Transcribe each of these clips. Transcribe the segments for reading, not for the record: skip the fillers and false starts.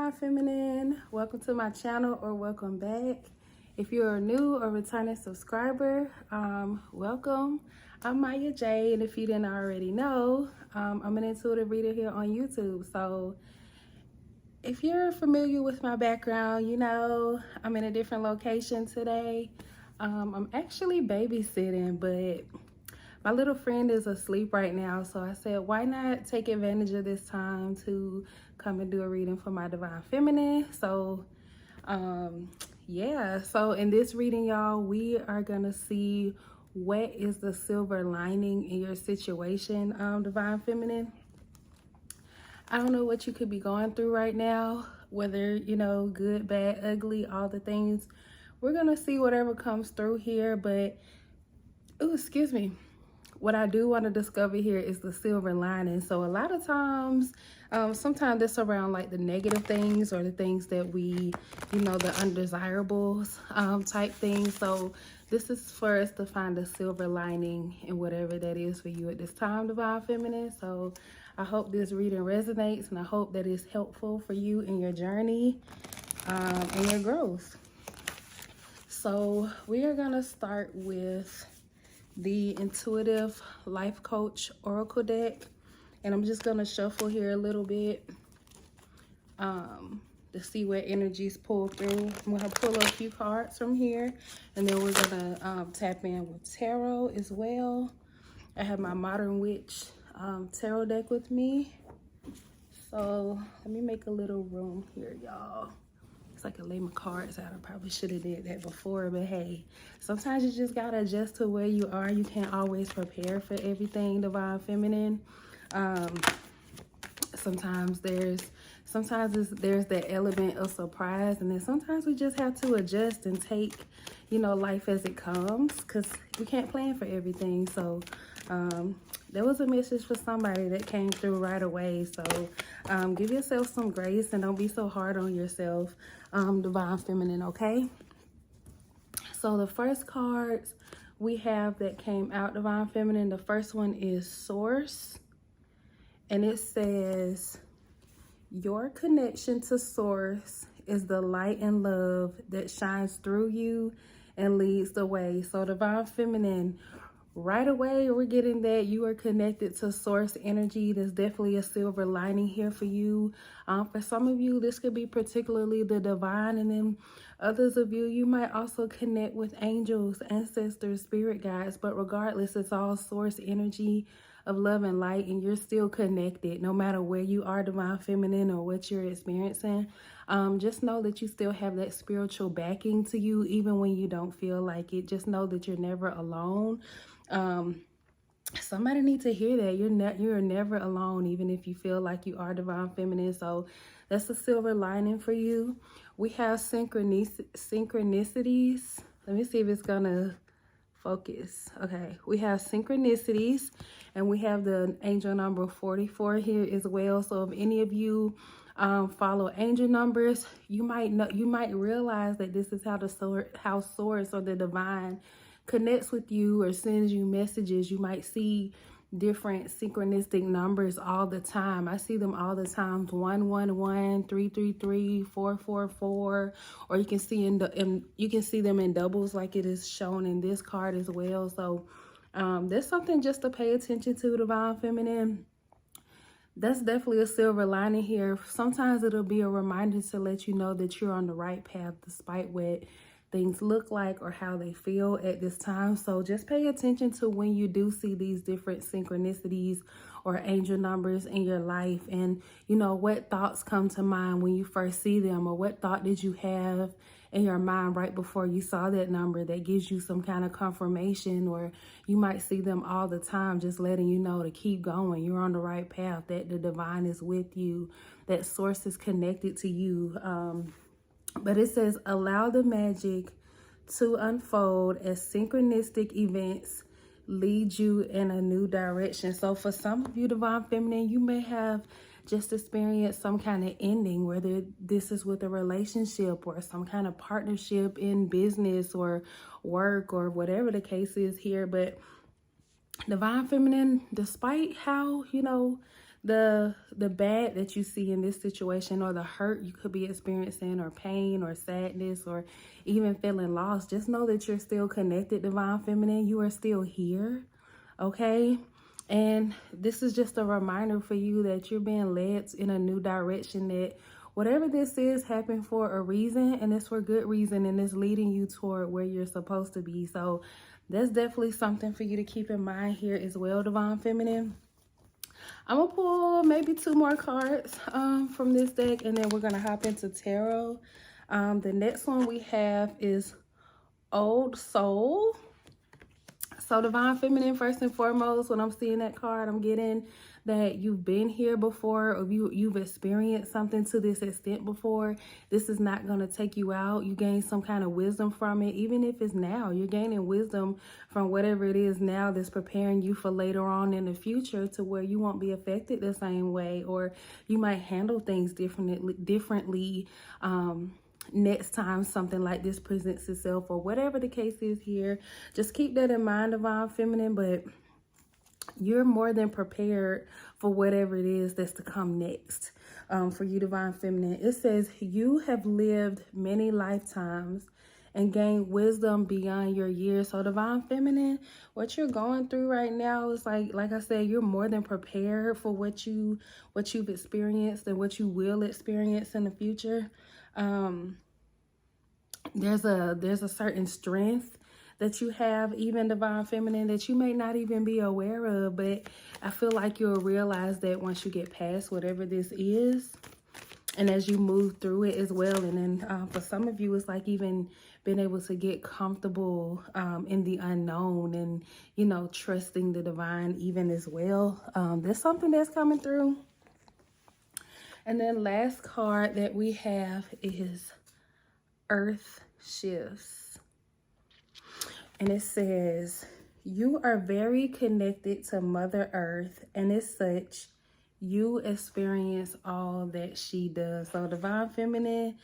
Divine Feminine. Welcome to my channel, or welcome back. If you're a new or returning subscriber, welcome. I'm Miya Jha, and if you didn't already know, I'm an intuitive reader here on YouTube. So if you're familiar with my background, you know I'm in a different location today. I'm actually babysitting, but my little friend is asleep right now, so I said, why not take advantage of this time to come and do a reading for my Divine Feminine. So yeah, so in this reading, y'all, we are gonna see what is the silver lining in your situation, Divine Feminine. I don't know what you could be going through right now, whether, you know, good, bad, ugly, all the things. We're gonna see whatever comes through here, but oh, excuse me. What I do want to discover here is the silver lining. So a lot of times, sometimes it's around like the negative things or the things that we, you know, the undesirables type things. So this is for us to find the silver lining in whatever that is for you at this time, Divine Feminine. So I hope this reading resonates, and I hope that it's helpful for you in your journey and your growth. So we are going to start with the Intuitive Life Coach Oracle deck, and I'm just gonna shuffle here a little bit to see what energies pull through. I'm gonna pull a few cards from here, and then we're gonna tap in with tarot as well. I have my Modern Witch tarot deck with me, so let me make a little room here, y'all. It's like I lay my cards out. I probably should have did that before, but hey, sometimes you just gotta adjust to where you are. You can't always prepare for everything, Divine Feminine. Sometimes there's that element of surprise, and then sometimes we just have to adjust and take, you know, life as it comes, because we can't plan for everything. So there was a message for somebody that came through right away. So give yourself some grace and don't be so hard on yourself, Divine Feminine, okay? So the first cards we have that came out, Divine Feminine, the first one is Source. And it says, your connection to Source is the light and love that shines through you and leads the way. So Divine Feminine, right away, we're getting that you are connected to Source energy. There's definitely a silver lining here for you. For some of you, this could be particularly the divine, and then others of you, you might also connect with angels, ancestors, spirit guides. But regardless, it's all Source energy of love and light, and you're still connected no matter where you are, Divine Feminine, or what you're experiencing. Just know that you still have that spiritual backing to you, even when you don't feel like it. Just know that you're never alone. Somebody needs to hear that you're never alone, even if you feel like you are, Divine Feminine. So that's a silver lining for you. We have synchronicities. Let me see if it's gonna focus. Okay, we have synchronicities, and we have the angel number 44 here as well. So if any of you follow angel numbers, you might realize that this is how Source or the divine connects with you or sends you messages. You might see different synchronistic numbers all the time. I see them all the time: 111, 333, 444, or you can see you can see them in doubles, like it is shown in this card as well. So there's something just to pay attention to, Divine Feminine. That's definitely a silver lining here. Sometimes it'll be a reminder to let you know that you're on the right path despite what things look like or how they feel at this time. So just pay attention to when you do see these different synchronicities or angel numbers in your life, and you know, what thoughts come to mind when you first see them, or what thought did you have in your mind right before you saw that number that gives you some kind of confirmation. Or you might see them all the time, just letting you know to keep going. You're on the right path, that the divine is with you, that Source is connected to you. But it says, allow the magic to unfold as synchronistic events lead you in a new direction. So for some of you, Divine Feminine, you may have just experienced some kind of ending, whether this is with a relationship or some kind of partnership in business or work or whatever the case is here. But Divine Feminine, despite how, you know, the bad that you see in this situation, or the hurt you could be experiencing, or pain or sadness, or even feeling lost, just know that you're still connected, Divine Feminine. You are still here, okay? And this is just a reminder for you that you're being led in a new direction, that whatever this is happened for a reason, and it's for good reason, and it's leading you toward where you're supposed to be. So that's definitely something for you to keep in mind here as well, Divine Feminine. I'm gonna pull maybe 2 more cards from this deck, and then we're gonna hop into tarot. The next one we have is Old Soul. So Divine Feminine, first and foremost, when I'm seeing that card, I'm getting that you've been here before, or you've experienced something to this extent before. This is not going to take you out. You gain some kind of wisdom from it. Even if it's now, you're gaining wisdom from whatever it is now that's preparing you for later on in the future, to where you won't be affected the same way, or you might handle things differently next time something like this presents itself, or whatever the case is here. Just keep that in mind, Divine Feminine. But you're more than prepared for whatever it is that's to come next. For you, Divine Feminine, it says you have lived many lifetimes and gained wisdom beyond your years. So Divine Feminine, what you're going through right now is like I said, you're more than prepared for what you've experienced and what you will experience in the future. There's a certain strength that you have, even Divine Feminine, that you may not even be aware of, but I feel like you'll realize that once you get past whatever this is, and as you move through it as well. And then for some of you, it's like even being able to get comfortable in the unknown, and, you know, trusting the divine even as well. There's something that's coming through. And then last card that we have is Earth Shifts. And it says, you are very connected to Mother Earth, and as such, you experience all that she does. So Divine Feminine,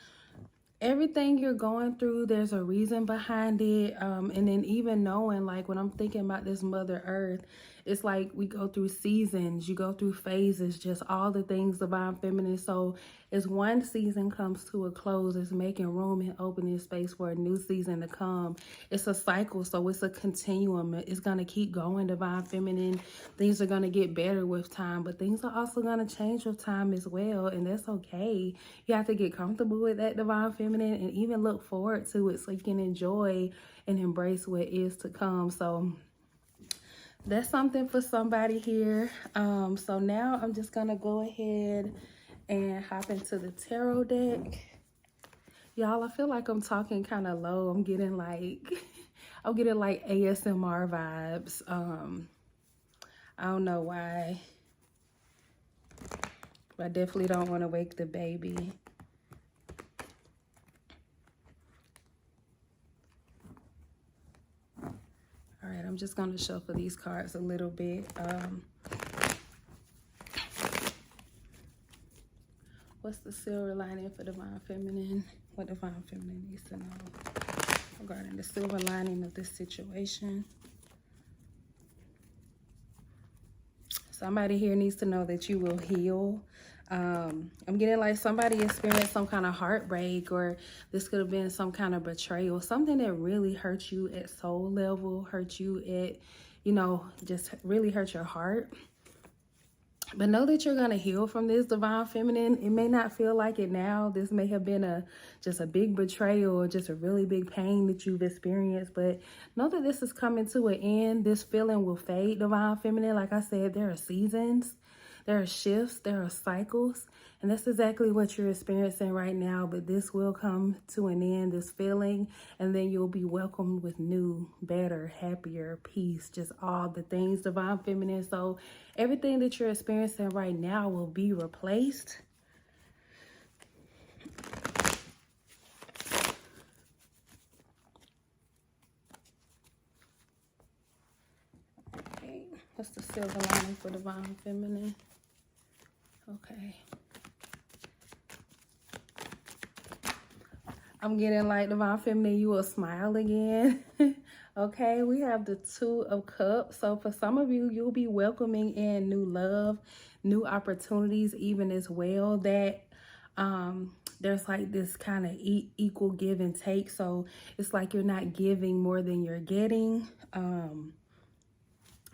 everything you're going through, there's a reason behind it. And then even knowing, like when I'm thinking about this Mother Earth, it's like we go through seasons, you go through phases, just all the things, Divine Feminine. So as one season comes to a close, it's making room and opening space for a new season to come. It's a cycle, so it's a continuum. It's going to keep going, Divine Feminine. Things are going to get better with time, but things are also going to change with time as well, and that's okay. You have to get comfortable with that, Divine Feminine, and even look forward to it so you can enjoy and embrace what is to come. So that's something for somebody here. So now I'm just gonna go ahead and hop into the tarot deck. Y'all, I feel like I'm talking kind of low. I'm getting like ASMR vibes. I don't know why, but I definitely don't want to wake the baby. All right, I'm just going to shuffle these cards a little bit. What's the silver lining for Divine Feminine? What Divine Feminine needs to know regarding the silver lining of this situation. Somebody here needs to know that you will heal. I'm getting like somebody experienced some kind of heartbreak, or this could have been some kind of betrayal, something that really hurt you at soul level, hurt you at, you know, just really hurt your heart. But know that you're going to heal from this, Divine Feminine. It may not feel like it now. This may have been just a big betrayal, or just a really big pain that you've experienced. But know that this is coming to an end. This feeling will fade, Divine Feminine. Like I said, there are seasons, there are shifts, there are cycles. And that's exactly what you're experiencing right now. But this will come to an end, this feeling. And then you'll be welcomed with new, better, happier, peace, just all the things, Divine Feminine. So everything that you're experiencing right now will be replaced. Okay, what's the silver lining for Divine Feminine? Okay. I'm getting like Divine Feminine, you will smile again. Okay, we have the Two of Cups. So for some of you, you'll be welcoming in new love. new opportunities even as well, that there's like this kind of equal give and take. So it's like you're not giving more than you're getting.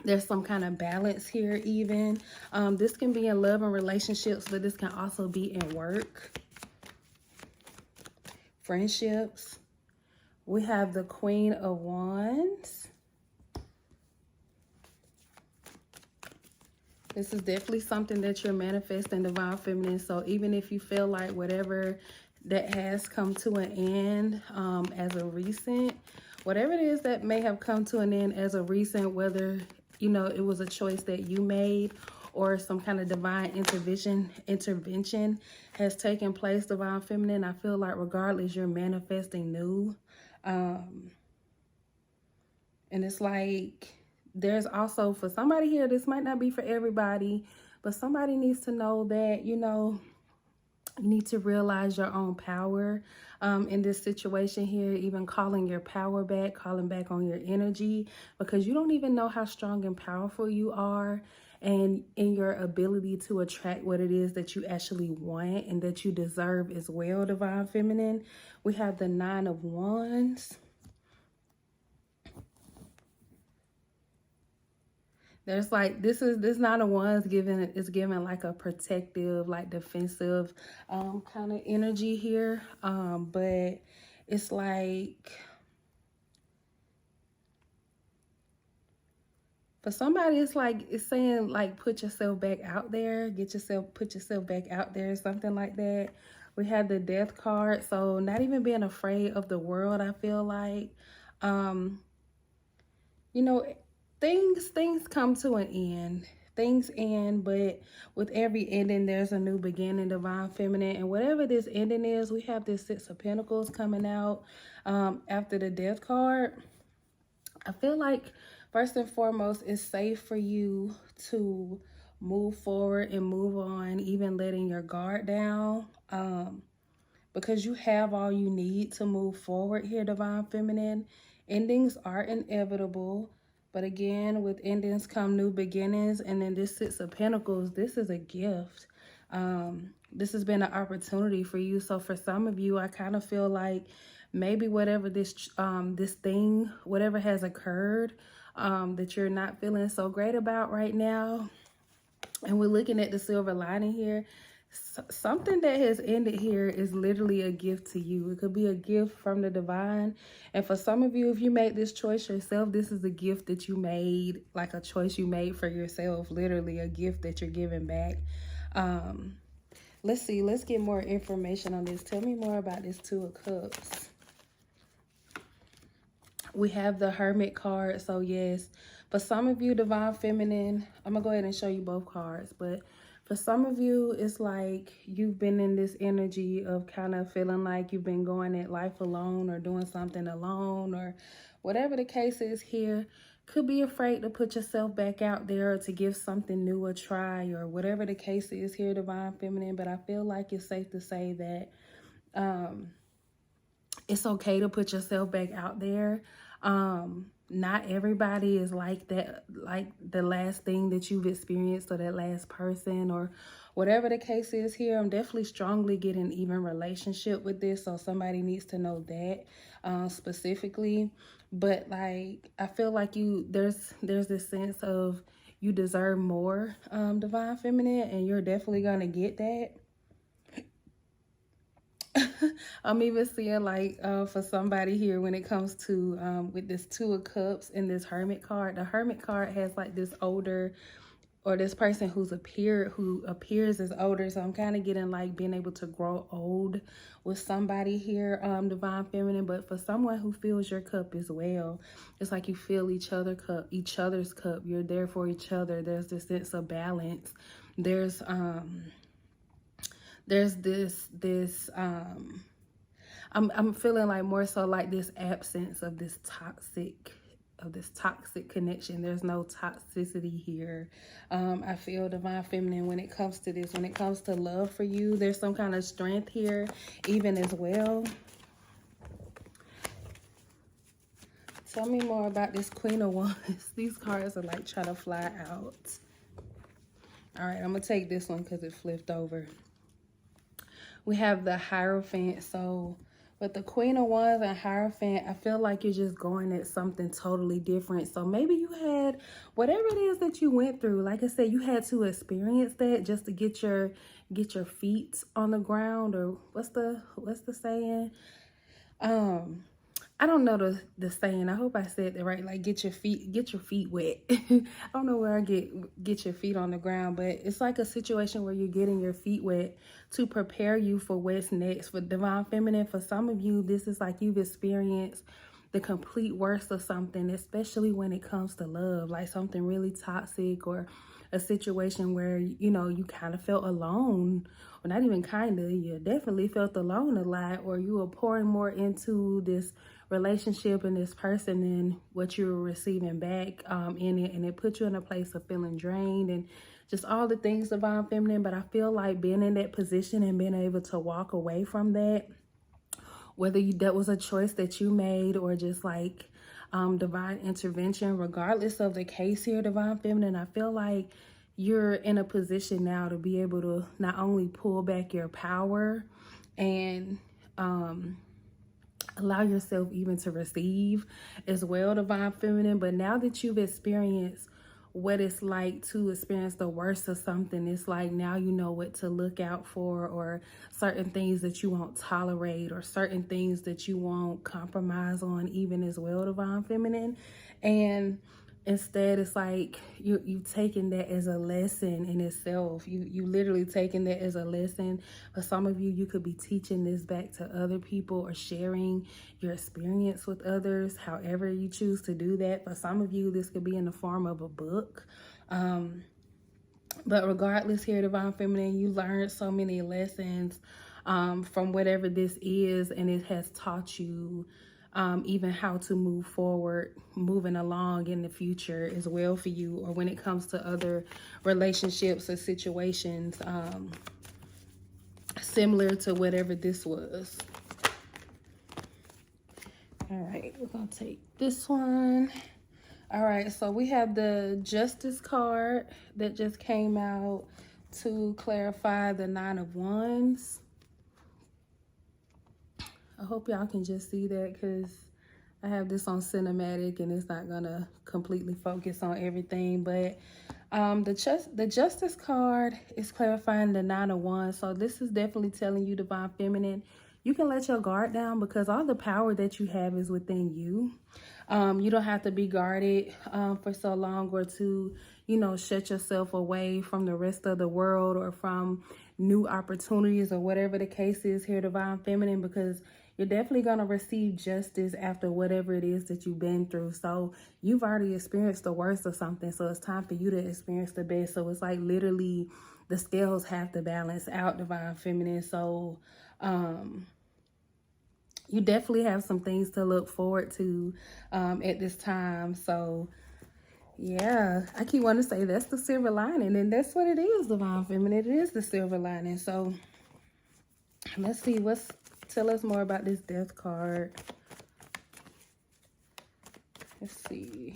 There's some kind of balance here even. This can be in love and relationships, but this can also be in work, friendships. We have the Queen of Wands. This is definitely something that you're manifesting, Divine Feminine. So even if you feel like whatever that has come to an end as a recent, whatever it is that may have come to an end as a recent, whether, you know, it was a choice that you made or some kind of divine intervention has taken place, Divine Feminine, I feel like regardless, you're manifesting new. And it's like, there's also, for somebody here, this might not be for everybody, but somebody needs to know that, you know, you need to realize your own power in this situation here, even calling your power back, calling back on your energy, because you don't even know how strong and powerful you are, and in your ability to attract what it is that you actually want and that you deserve as well, Divine Feminine. We have the Nine of Wands. There's like, this Nine of Wands is giving like a protective, like defensive kind of energy here. But it's like, for somebody, it's like, it's saying like, put yourself back out there, put yourself back out there, something like that. We have the Death card. So not even being afraid of the world, I feel like, you know, things come to an end. Things end, but with every ending, there's a new beginning, Divine Feminine. And whatever this ending is, we have this Six of Pentacles coming out after the Death card. I feel like, first and foremost, it's safe for you to move forward and move on, even letting your guard down. Because you have all you need to move forward here, Divine Feminine. Endings are inevitable, but again, with endings come new beginnings. And then this Six of Pentacles, this is a gift. This has been an opportunity for you. So for some of you, I kind of feel like maybe whatever this thing, whatever has occurred that you're not feeling so great about right now, and we're looking at the silver lining here. Something that has ended here is literally a gift to you. It could be a gift from the divine. And for some of you, if you made this choice yourself, this is a gift that you made, like a choice you made for yourself, literally a gift that you're giving back. Let's see, let's get more information on this. Tell me more about this Two of Cups. We have the Hermit card. So yes, for some of you, Divine Feminine, I'm gonna go ahead and show you both cards, but for some of you, it's like you've been in this energy of kind of feeling like you've been going at life alone or doing something alone, or whatever the case is here. Could be afraid to put yourself back out there or to give something new a try, or whatever the case is here, Divine Feminine. But I feel like it's safe to say that it's okay to put yourself back out there. Not everybody is like that, like the last thing that you've experienced or that last person or whatever the case is here. I'm definitely strongly getting even relationship with this, so somebody needs to know that specifically. But like, I feel like there's this sense of you deserve more, Divine Feminine, and you're definitely gonna get that. I'm even seeing like for somebody here, when it comes to with this Two of Cups and this Hermit card, the Hermit card has like this older, or this person who appears as older. So I'm kind of getting like being able to grow old with somebody here, Divine Feminine. But for someone who fills your cup as well, it's like you fill each other's cup. You're there for each other. There's this sense of balance. There's this I'm feeling like more so like this absence of this toxic connection. There's no toxicity here. I feel, Divine Feminine, when it comes to this, when it comes to love for you, there's some kind of strength here even as well. Tell me more about this Queen of Wands. These cards are like trying to fly out. All right, I'm going to take this one because it flipped over. We have the Hierophant. So with the Queen of Wands and Hierophant, I feel like you're just going at something totally different. So maybe you had whatever it is that you went through. Like I said, you had to experience that just to get your feet on the ground, or what's the saying? I don't know the saying. I hope I said that right. Like get your feet wet. I don't know where I get your feet on the ground, but it's like a situation where you're getting your feet wet to prepare you for what's next. For Divine Feminine, for some of you, this is like you've experienced the complete worst of something, especially when it comes to love, like something really toxic, or a situation where, you know, you kind of felt alone, or not even kind of, you definitely felt alone a lot, or you were pouring more into this relationship and this person than what you were receiving back in it, and it put you in a place of feeling drained and just all the things, Divine Feminine. But I feel like being in that position and being able to walk away from that, whether that was a choice that you made or just like divine intervention, regardless of the case here, Divine Feminine, I feel like you're in a position now to be able to not only pull back your power and allow yourself even to receive as well, Divine Feminine. But now that you've experienced what it's like to experience the worst of something, it's like now you know what to look out for, or certain things that you won't tolerate, or certain things that you won't compromise on even as well, Divine Feminine. And instead, it's like you taking that as a lesson in itself. You literally taking that as a lesson. For some of you, you could be teaching this back to other people or sharing your experience with others, however you choose to do that. For some of you, this could be in the form of a book. But regardless here, Divine Feminine, you learned so many lessons from whatever this is, and it has taught you even how to move forward, moving along in the future as well for you, or when it comes to other relationships or situations similar to whatever this was. All right, we're gonna take this one. All right, so we have the Justice card that just came out to clarify the Nine of Wands. I hope y'all can just see that, because I have this on cinematic and it's not gonna completely focus on everything. But the Justice card is clarifying the Nine of Wands. So this is definitely telling you, Divine Feminine, you can let your guard down, because all the power that you have is within you. You don't have to be guarded for so long, or to, you know, shut yourself away from the rest of the world, or from new opportunities, or whatever the case is here, Divine Feminine, because you're definitely going to receive justice after whatever it is that you've been through. So you've already experienced the worst of something, so it's time for you to experience the best. So it's like literally the scales have to balance out, Divine Feminine. So you definitely have some things to look forward to at this time. So yeah, I keep wanting to say that's the silver lining, and that's what it is, Divine Feminine. It is the silver lining. So let's see, tell us more about this Death card. Let's see.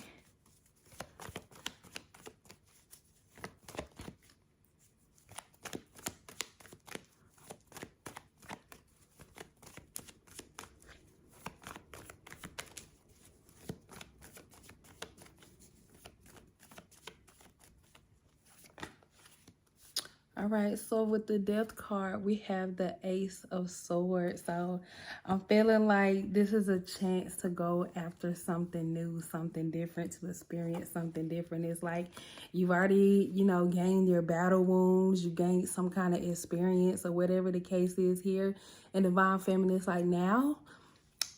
All right, so with the Death card, we have the Ace of Swords. So I'm feeling like this is a chance to go after something new, something different, to experience something different. It's like you've already, you know, gained your battle wounds, you gained some kind of experience, or whatever the case is here. And Divine Feminine, it's like now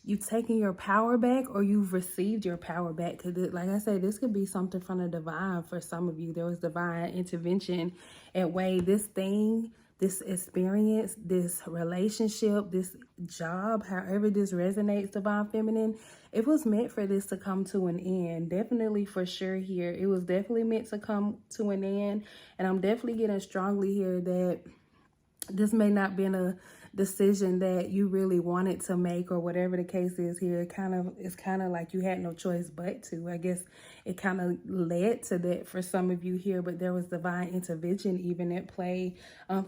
you've taken your power back, or you've received your power back. Because like I said, this could be something from the divine for some of you. There was divine intervention at way. This thing, this experience, this relationship, this job, however this resonates, Divine Feminine, it was meant for this to come to an end. Definitely, for sure here. It was definitely meant to come to an end. And I'm definitely getting strongly here that This may not been a decision that you really wanted to make, or whatever the case is here. It's kind of like you had no choice but to. I guess it kind of led to that for some of you here, but there was divine intervention even at play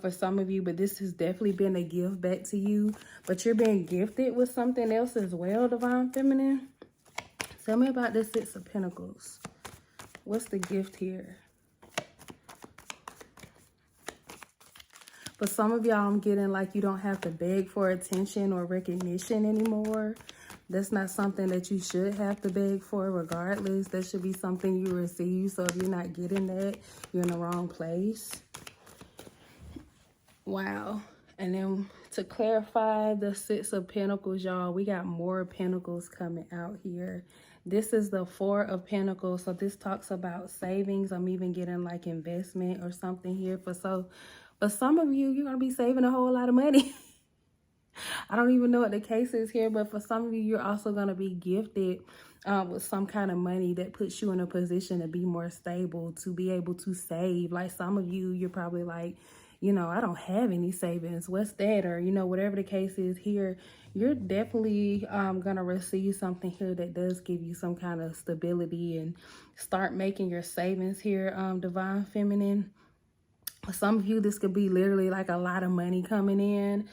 for some of you. But this has definitely been a gift back to you, but you're being gifted with something else as well, Divine Feminine. Tell me about this Six of Pentacles. What's the gift here? For some of y'all, I'm getting like you don't have to beg for attention or recognition anymore. That's not something that you should have to beg for regardless. That should be something you receive. So if you're not getting that, you're in the wrong place. Wow. And then to clarify the Six of Pentacles, y'all, we got more Pentacles coming out here. This is the Four of Pentacles. So this talks about savings. I'm even getting like investment or something here. For some of you, you're going to be saving a whole lot of money. I don't even know what the case is here, but for some of you, you're also going to be gifted with some kind of money that puts you in a position to be more stable, to be able to save. Like some of you, you're probably like, you know, I don't have any savings. What's that? Or, you know, whatever the case is here, you're definitely going to receive something here that does give you some kind of stability and start making your savings here, Divine Feminine. Some of you, this could be literally like a lot of money coming in.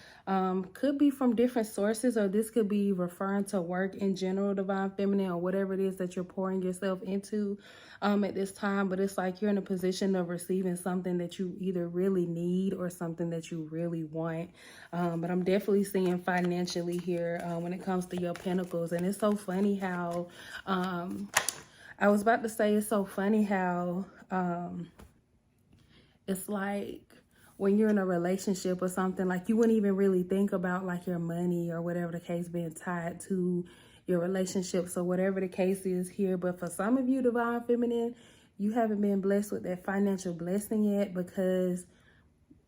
Could be from different sources, or this could be referring to work in general, Divine Feminine, or whatever it is that you're pouring yourself into at this time. But it's like you're in a position of receiving something that you either really need or something that you really want. But I'm definitely seeing financially here when it comes to your pentacles. And it's so funny how, I was about to say, it's so funny how, it's like when you're in a relationship or something, like you wouldn't even really think about like your money or whatever the case being tied to your relationships or whatever the case is here. But for some of you, Divine Feminine, you haven't been blessed with that financial blessing yet because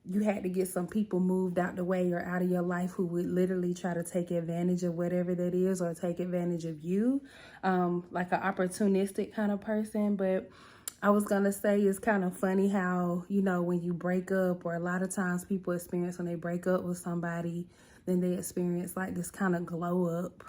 you had to get some people moved out the way or out of your life who would literally try to take advantage of whatever that is, or take advantage of you, like an opportunistic kind of person. But I was going to say, it's kind of funny how, you know, when you break up, or a lot of times people experience when they break up with somebody, then they experience like this kind of glow up,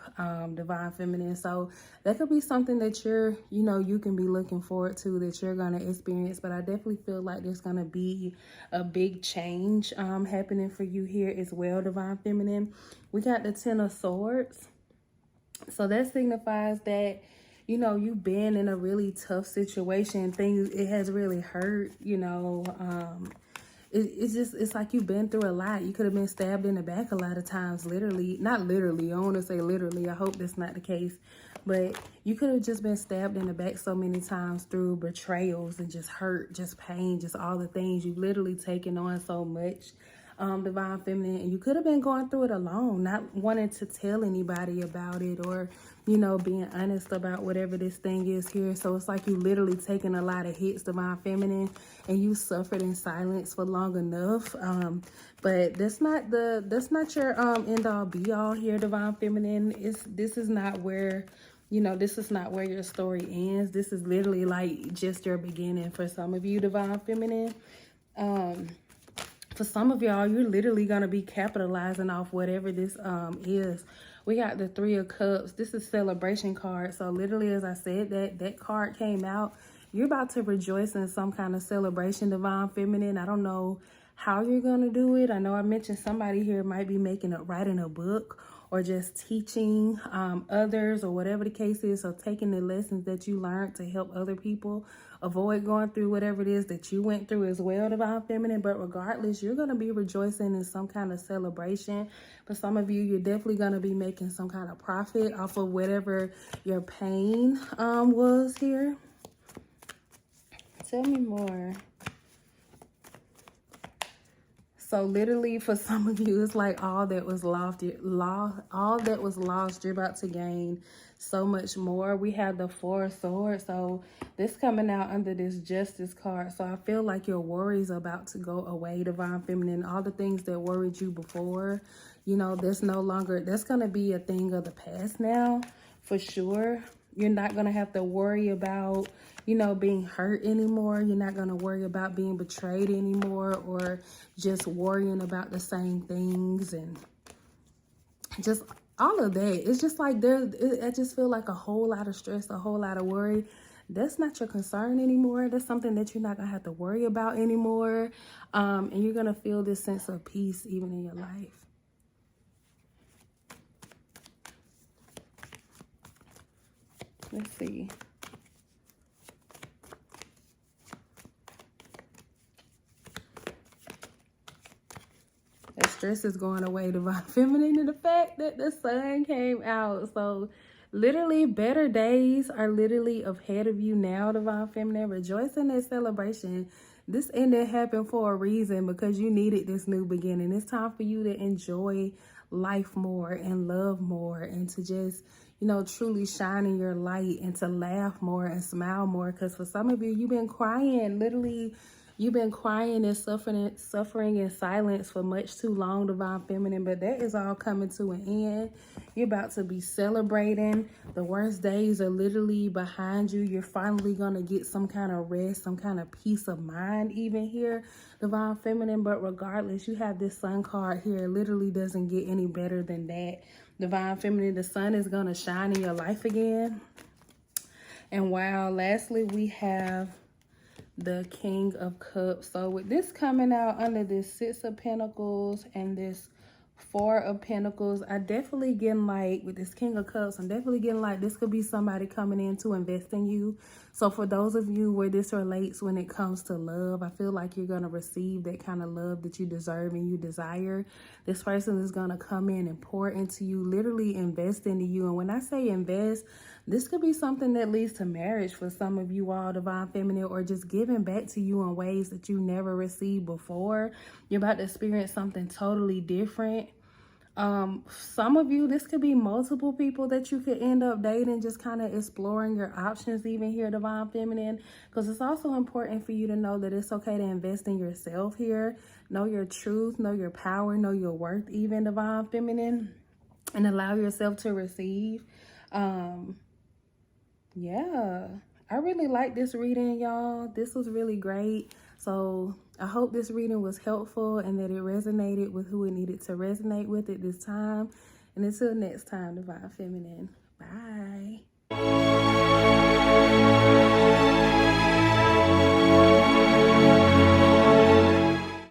Divine Feminine. So that could be something that you can be looking forward to, that you're going to experience. But I definitely feel like there's going to be a big change happening for you here as well, Divine Feminine. We got the Ten of Swords. So that signifies that, you know, you've been in a really tough situation. It has really hurt, you know. It's like you've been through a lot. You could have been stabbed in the back a lot of times, literally. Not literally. I don't want to say literally. I hope that's not the case. But you could have just been stabbed in the back so many times through betrayals and just hurt, just pain, just all the things. You've literally taken on so much, Divine Feminine, and you could have been going through it alone, not wanting to tell anybody about it, or, you know, being honest about whatever this thing is here. So it's like you literally taking a lot of hits, Divine Feminine, and you suffered in silence for long enough. But that's not your end all be all here, Divine Feminine. This is not where, you know, this is not where your story ends. This is literally like just your beginning for some of you, Divine Feminine. For some of y'all, you're literally going to be capitalizing off whatever this is. We got the Three of Cups. This is celebration card. So literally, as I said, that card came out. You're about to rejoice in some kind of celebration, Divine Feminine. I don't know how you're going to do it. I know I mentioned somebody here might be writing a book, or just teaching others, or whatever the case is. So taking the lessons that you learned to help other people avoid going through whatever it is that you went through as well, Divine Feminine. But regardless, you're going to be rejoicing in some kind of celebration. For some of you, you're definitely going to be making some kind of profit off of whatever your pain was here. Tell me more. So literally, for some of you, it's like all that was lost, you're about to gain so much more. We have the Four of Swords. So this coming out under this Justice card. So I feel like your worries are about to go away, Divine Feminine. All the things that worried you before, you know, that's going to be a thing of the past now, for sure. You're not going to have to worry about, you know, being hurt anymore. You're not going to worry about being betrayed anymore, or just worrying about the same things and just all of that. It's just like I just feel like a whole lot of stress, a whole lot of worry. That's not your concern anymore. That's something that you're not going to have to worry about anymore. And you're going to feel this sense of peace even in your life. Let's see. That stress is going away, Divine Feminine, and the fact that the sun came out. So literally better days are literally ahead of you now, Divine Feminine. Rejoice in this celebration. This ending happened for a reason, because you needed this new beginning. It's time for you to enjoy life more and love more, and to just, you know, truly shine in your light, and to laugh more and smile more. Because for some of you, you've been crying, literally. You've been crying and suffering in silence for much too long, Divine Feminine, but that is all coming to an end. You're about to be celebrating. The worst days are literally behind you. You're finally going to get some kind of rest, some kind of peace of mind even here, Divine Feminine. But regardless, you have this sun card here. It literally doesn't get any better than that. Divine Feminine, the sun is going to shine in your life again. And wow, lastly, we have the King of Cups. So with this coming out under this 6 of Pentacles and this 4 of Pentacles, I definitely getting like, with this King of Cups, I'm definitely getting like this could be somebody coming in to invest in you. So for those of you where this relates when it comes to love, I feel like you're going to receive that kind of love that you deserve and you desire. This person is going to come in and pour into you, literally invest into you. And when I say invest, this could be something that leads to marriage for some of you all, Divine Feminine, or just giving back to you in ways that you never received before. You're about to experience something totally different. Some of you, this could be multiple people that you could end up dating, just kind of exploring your options even here, Divine Feminine, because it's also important for you to know that it's okay to invest in yourself here. Know your truth, know your power, know your worth even, Divine Feminine, and allow yourself to receive. Yeah, I really like this reading, y'all. This was really great. So I hope this reading was helpful and that it resonated with who it needed to resonate with at this time. And until next time, Divine Feminine, bye.